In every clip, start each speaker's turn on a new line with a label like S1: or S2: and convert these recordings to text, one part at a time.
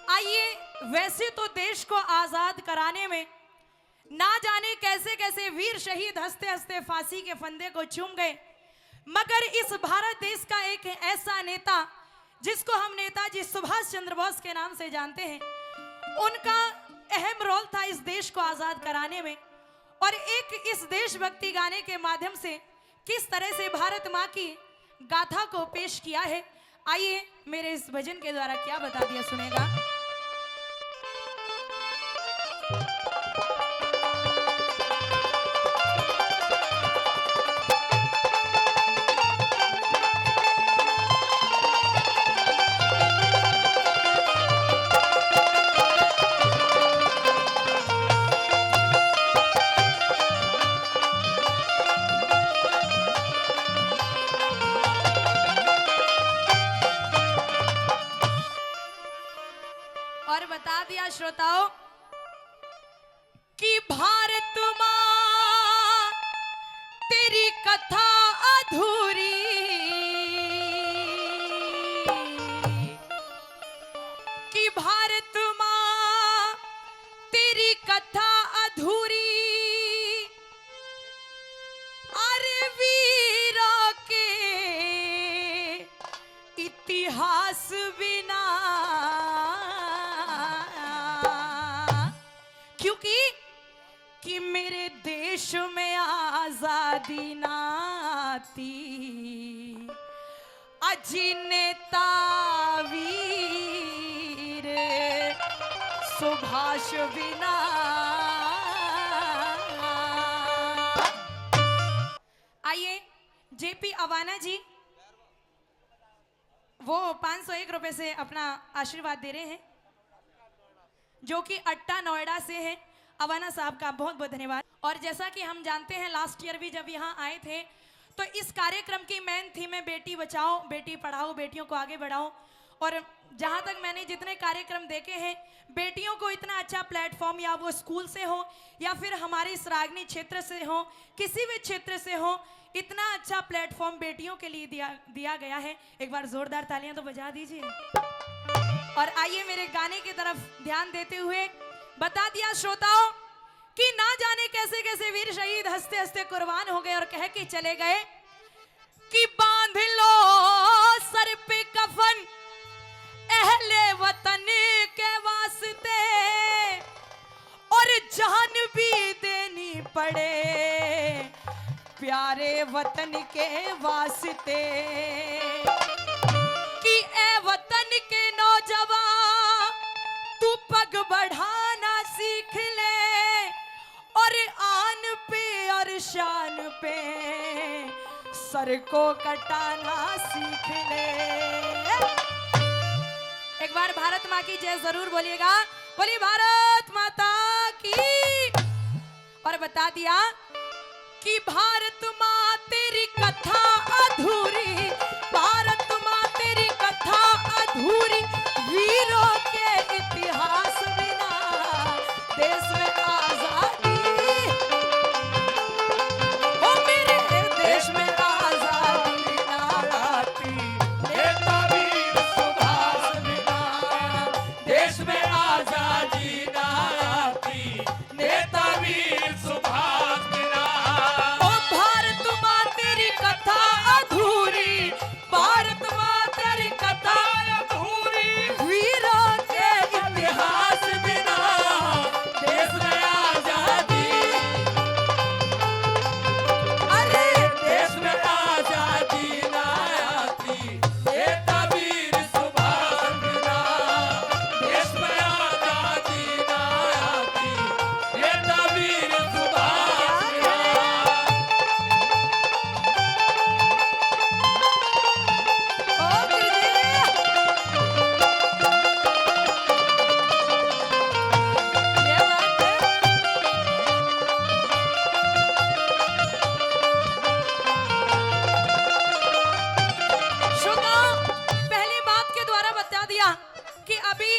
S1: आइए, वैसे तो देश को आजाद कराने में ना जाने कैसे कैसे वीर शहीद हंसते हंसते फांसी के फंदे को चूम गए, मगर इस भारत देश का एक ऐसा नेता जिसको हम नेताजी सुभाष चंद्र बोस के नाम से जानते हैं, उनका अहम रोल था इस देश को आजाद कराने में। और एक इस देशभक्ति गाने के माध्यम से किस तरह से भारत माँ की गाथा को पेश किया है, आइए मेरे इस भजन के द्वारा क्या बता दिया सुनेगा। और बता दिया श्रोताओं कि भारत माँ तेरी कथा अधूरी, कि भारत माँ तेरी कथा अधूरी, अरे वीरों के इतिहास बिना, कि मेरे देश में आजादी नाती, अजी नेता वीर सुभाष बिना। आइए जेपी अवाना जी वो 501 रुपए से अपना आशीर्वाद दे रहे हैं, जो कि अट्टा नोएडा से है। अवाना साहब का बहुत बहुत धन्यवाद। और जैसा कि हम जानते हैं लास्ट ईयर भी जब यहाँ आए थे तो इस कार्यक्रम की मेन थीम है बेटी बचाओ बेटी पढ़ाओ बेटियों को आगे बढ़ाओ। और जहाँ तक मैंने जितने कार्यक्रम देखे हैं, बेटियों को इतना अच्छा प्लेटफॉर्म, या वो स्कूल से हो या फिर हमारे इस रागनी क्षेत्र से हो, किसी भी क्षेत्र से हो, इतना अच्छा प्लेटफॉर्म बेटियों के लिए दिया गया है। एक बार जोरदार तालियां तो बजा दीजिए। और आइए मेरे गाने की तरफ ध्यान देते हुए बता दिया श्रोताओं कि ना जाने कैसे कैसे वीर शहीद हंसते हंसते कुर्बान हो गए और कह के चले गए कि बांध लो सर पे कफन अहले वतन के वास्ते, और जान भी देनी पड़े प्यारे वतन के वास्ते, कि ए वतन के नौजवान तू पग बढ़ाना सीख ले, और आन पे और शान पे सर को कटाना सीख ले। एक बार भारत माँ की जय जरूर बोलिएगा, बोलिए भारत माता की। और बता दिया कि भारत माँ तेरी कथा अधूरी, भारत माँ तेरी कथा अधूरी, वीरों के इतिहास बिना देश में आजादी, ओ मेरे देश में आजादी ना आती, नेता वीर सुभाष बिना देश में आजादी ना आती, नेता वीर सुभाष बिना। ओ भारत माँ तेरी कथा अधूरी, भारत माँ तेरी कथा अधूरी, वीरों के इतिहास बिना देश में आजादी, अरे देश में आजादी ना आती, नेता वीर सुभाष बिना देश में आजादी ना आती, नेता वीर सुभाष बिना। ओ गुरुदेव, ये बात है। श्रोताओं, पहली बात के द्वारा बता दिया कि अभी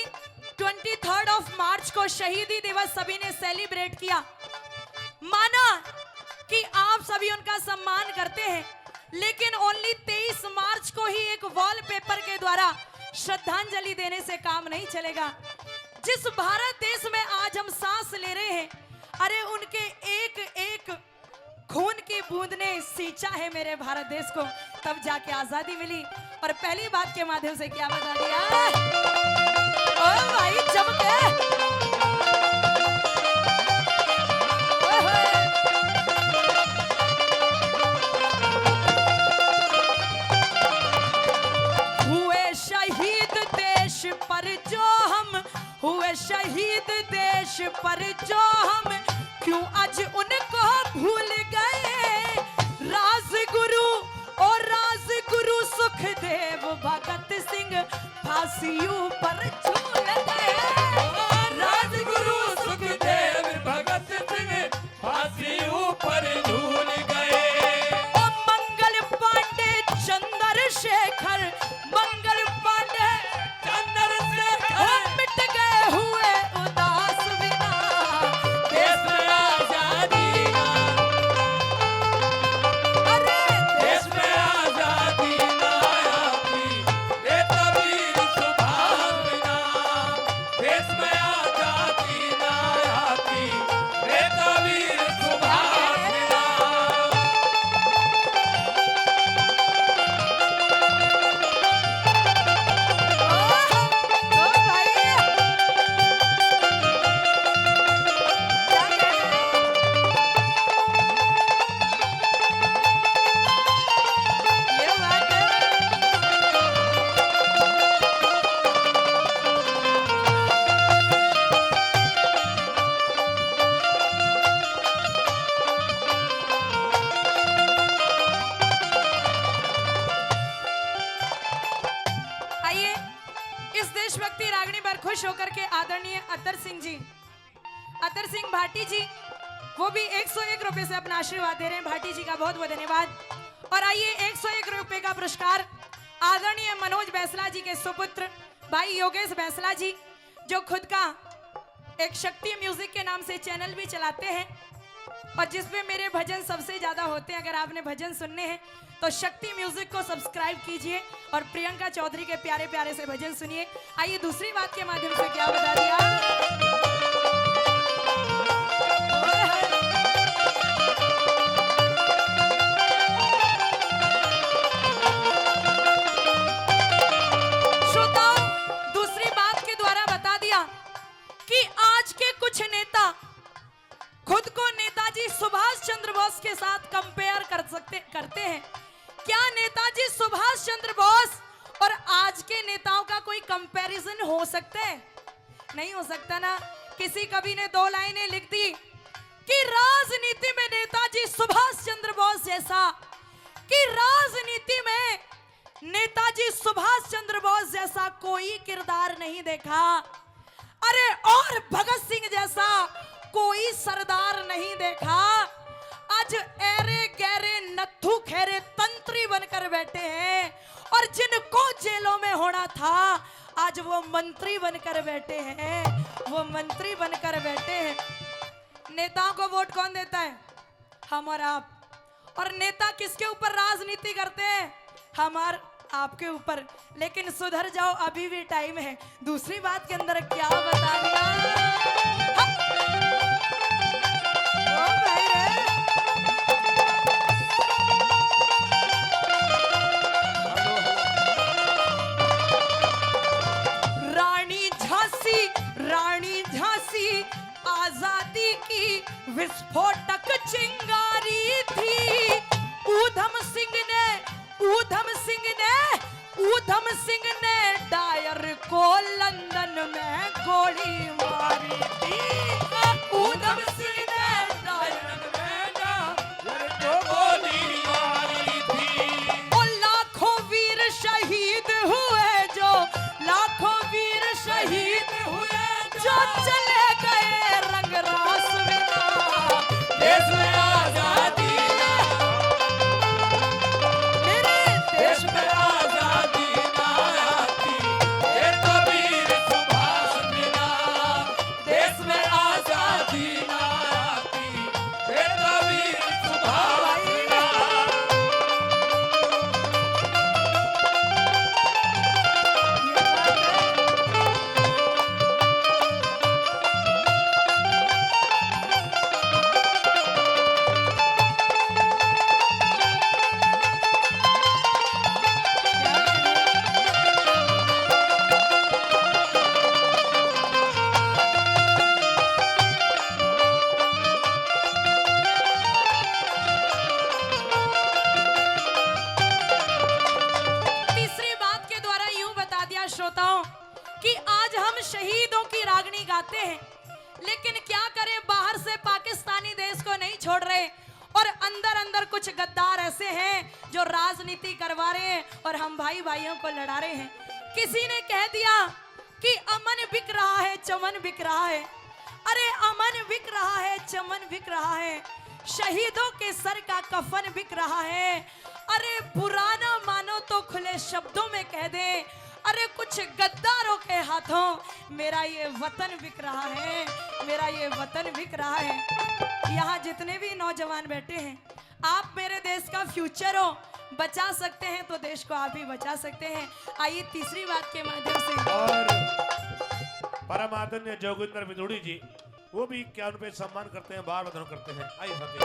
S1: 23 मार्च को शहीदी दिवस सभी ने सेलिब्रेट किया, माना कि आप सभी उनका सम्मान करते हैं, लेकिन ओनली 23 मार्च को ही एक वॉलपेपर के द्वारा श्रद्धांजलि देने से काम नहीं चलेगा। जिस भारत देश में आज हम सांस ले रहे हैं, अरे उनके एक एक खून की बूंद ने सींचा है मेरे भारत देश को, तब जाके आजादी मिली। और पहली बात के माध्यम से क्या बता दिया ओ भाई चमके। हुए शहीद देश पर जो हम, हुए शहीद देश पर जो हम, क्यों आज उनको भूल गए। राजगुरु और राजगुरु सुखदेव भगत सिंह फांसियों पर झूल गए।
S2: राजगुरु सुखदेव भगत सिंह फांसियों पर झूल गए।
S1: ओ मंगल पांडे चंद्रशेखर, मंगल पांडे
S2: चंद्रशेखर
S1: मिट गए हुए उदास बिना।
S2: देश में आजादी ना,
S1: अरे
S2: देश में आजादी ना आती, नेता वीर सुभाष बिना। देश में आजादी ना आती, नेता वीर सुभाष बिना।
S1: ओ भाई क्या कह रहे हैं? ये बात है। आइए इस देशभक्ति रागनी पर खुश होकर के आदरणीय अतर सिंह जी, अतर सिंह भाटी जी, वो भी 101 रुपए से अपना आशीर्वाद दे रहे हैं। भाटी जी का बहुत बहुत धन्यवाद। और आइए 101 रुपए का पुरस्कार आदरणीय मनोज बैसला जी के सुपुत्र भाई योगेश बैसला जी, जो खुद का एक शक्ति म्यूजिक के नाम से चैनल भी चलाते हैं और जिसमें मेरे भजन सबसे ज्यादा होते हैं। अगर आपने भजन सुनने हैं तो शक्ति म्यूजिक को सब्सक्राइब कीजिए और प्रियंका चौधरी के प्यारे प्यारे से भजन सुनिए। आइए दूसरी बात के माध्यम से क्या बता दिया। श्रोताओं, दूसरी बात के द्वारा बता दिया कि आज के कुछ नेता खुद को नेताजी सुभाष चंद्र बोस के साथ कंपेयर करते हैं। क्या नेताजी सुभाष चंद्र बोस और आज के नेताओं का कोई कंपैरिजन हो सकता है? नहीं हो सकता ना। किसी कवि ने 2 लाइनें लिख दी कि राजनीति में नेताजी सुभाष चंद्र बोस जैसा, कि राजनीति में नेताजी सुभाष चंद्र बोस जैसा कोई किरदार नहीं देखा। अरे और भगत सिंह जैसा कोई सरदार नहीं देखा। आज ऐरे गहरे नत्थू खेरे तंत्री बनकर बैठे हैं और जिनको जेलों में होना था आज वो मंत्री बनकर बैठे हैं, वो मंत्री बनकर बैठे हैं। नेताओं को वोट कौन देता है? हम और आप। और नेता किसके ऊपर राजनीति करते हैं? हम और आपके ऊपर। लेकिन सुधर जाओ, अभी भी टाइम है। दूसरी बात के अंदर क्या बता दिया। ओ भाई रे। रानी झांसी आजादी की विस्फोटक चिंगारी थी। ऊधम सिंह ने डायर को लंदन में गोली मारी थी। ऊधम सिंह ने डायर
S2: को गोली मारी थी।
S1: और लाखों वीर शहीद हुए, जो लाखों वीर शहीद हुए, जो चले गए रंग रास बिना।
S2: देश में आजादी ना,
S1: मेरे
S2: देश में आजादी ना आती, ये तो वीर सुभाष बिना। देश में आजादी ना आती, ये तो वीर सुभाष बिना।
S1: हम शहीदों की रागनी गाते हैं, लेकिन क्या करें, बाहर से पाकिस्तानी देश को नहीं छोड़ रहे और अंदर अंदर कुछ गद्दार ऐसे हैं जो राजनीति करवा रहे हैं और हम भाई भाइयों को लड़ा रहे हैं। किसी ने कह दिया कि अमन बिक रहा है, चमन बिक रहा है। अरे अमन बिक रहा है, चमन बिक रहा है, शहीदों के सर का कफन बिक रहा है। अरे पुराना मानो तो खुले शब्दों में कह दे, अरे कुछ गद्दारों के हाथों मेरा ये वतन बिक रहा है, मेरा ये वतन बिक रहा है। यहाँ जितने भी नौजवान बैठे हैं, आप मेरे देश का फ्यूचर हो, बचा सकते हैं तो देश को आप ही बचा सकते हैं। आइए तीसरी बात के माध्यम से।
S3: और परम आदरणीय जोगिंदर विदुड़ी जी, वो भी क्या उन पे सम्मान करते हैं, बार बदन करते हैं। आइए साथी।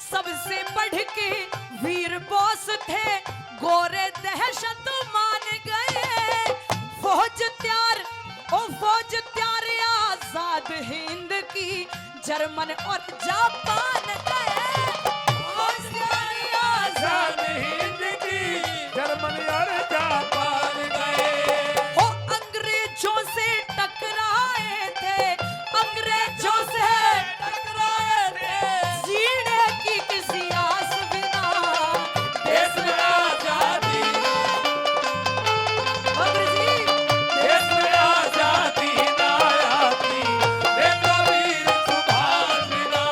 S1: सबसे बढ़ के वीर बॉस थे, गोरे दहशत मान गए। फौज त्यार आजाद हिंद की, जर्मन और जापान गए। फौज त्यार आजाद
S3: हिंद की, जर्मन और जापान गए।
S1: वो अंग्रेजों से टकराए थे, अंग्रेजों से टकराए थे, जीने की किसी आस बिना
S2: देश में आजादी,
S1: मगर जी
S2: देश में आजादी ना आती, ये तो वीर सुभाष बिना।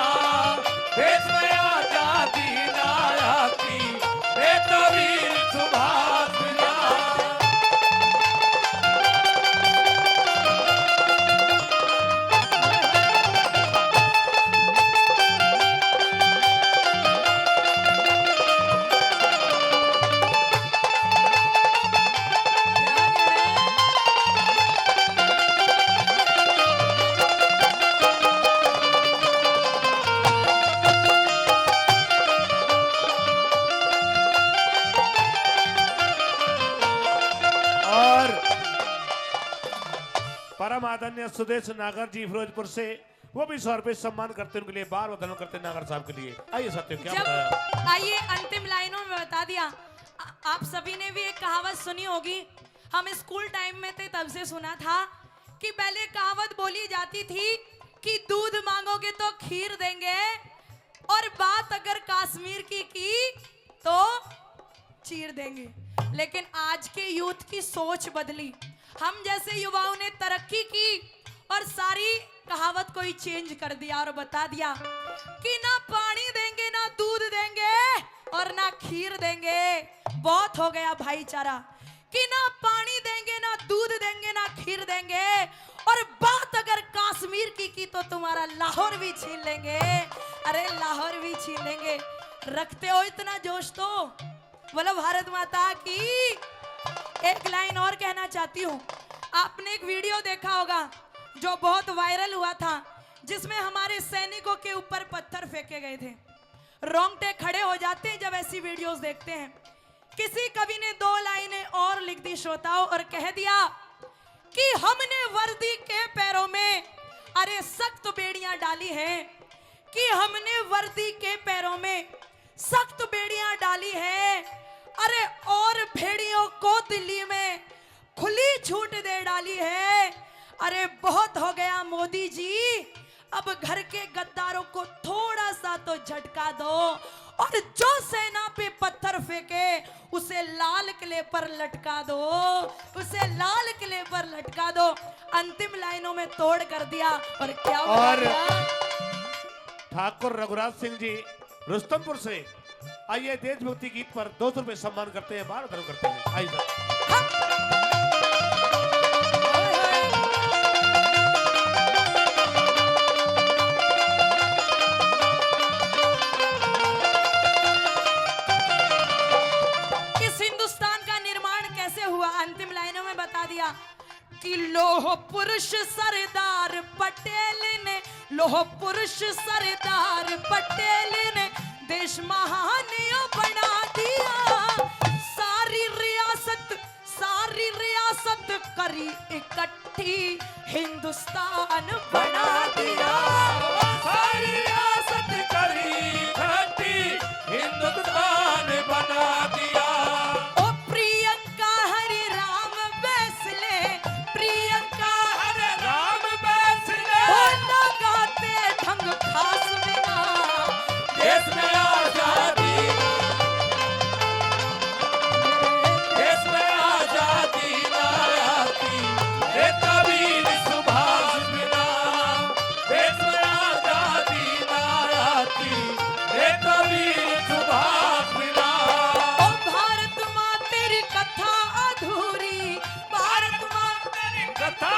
S2: देश में आजादी ना आती, ये तो वीर सुभाष बिना।
S3: और परम आदरणीय सुदेश नागर जी फिरोजपुर से, वो भी 100 रुपए सम्मान करते हैं, उनके लिए बार बदन करते हैं नागर साहब के लिए। आइए साथियों, क्या बताया।
S1: जब आइए अंतिम लाइनों में बता दिया। आप सभी ने भी एक कहावत सुनी होगी, हम स्कूल टाइम में थे तब से सुना था कि पहले कहावत बोली जाती थी कि दूध मांगोगे तो खीर देंगे, और बात अगर कश्मीर की तो चीर देंगे। लेकिन आज के यूथ की सोच बदली, हम जैसे युवाओं ने तरक्की की और सारी कहावत को ही चेंज कर दिया और बता दिया कि ना पानी देंगे, ना दूध देंगे और ना खीर देंगे। बहुत हो गया भाईचारा कि ना पानी देंगे, ना दूध देंगे, ना खीर देंगे, और बात अगर कश्मीर की तो तुम्हारा लाहौर भी छीन लेंगे। अरे लाहौर भी छीन लेंगे। रखते हो इतना जोश तो बोलो भारत माता की। एक लाइन और कहना चाहती हूँ, आपने एक वीडियो देखा होगा जो बहुत वायरल हुआ था, जिसमें हमारे सैनिकों के ऊपर पत्थर फेंके गए थे। रोंगटे खड़े हो जाते हैं जब ऐसी वीडियोस देखते हैं। किसी कवि ने 2 लाइनें और लिख दी श्रोताओं, और कह दिया कि हमने वर्दी के पैरों में अरे सख्त बेड़ियां डाली हैं, कि हमने वर्दी के पैरों में सख्त बेड़ियां डाली हैं, अरे और भेड़ियों को दिल्ली में खुली छूट दे डाली है। अरे बहुत हो गया मोदी जी, अब घर के गद्दारों को थोड़ा सा तो झटका दो, और जो सेना पे पत्थर फेंके उसे लाल किले पर लटका दो, उसे लाल किले पर लटका दो। अंतिम लाइनों में तोड़ कर दिया। और क्या
S3: और ठाकुर रघुराज सिंह जी रुस्तमपुर से, आइए देशभक्ति गीत पर 200 रुपए सम्मान करते हैं, बार बदन करते हैं। आइए सर।
S1: इस हिंदुस्तान का निर्माण कैसे हुआ, अंतिम लाइनों में बता दिया कि लोह पुरुष सरदार पटेल ने लोह पुरुष सरदार पटेल ने देश महान बना दिया। सारी रियासत करी इकट्ठी, हिंदुस्तान बना दिया।
S2: सारी रियासत करी इकट्ठी, हिंदुस्तान बना दिया।
S1: ओ प्रियंका हरि राम बैसले, प्रियंका
S2: हरे राम बैसले,
S1: हो लगाते ढंग खास बिना।
S2: देश में आजादी, देश में आजादी ना आती रे कबीर सुभाष बिना। देश में आजादी ना आती रे कबीर सुभाष बिना।
S1: ओ भारत माँ तेरी कथा अधूरी, भारत माँ तेरी
S2: कथा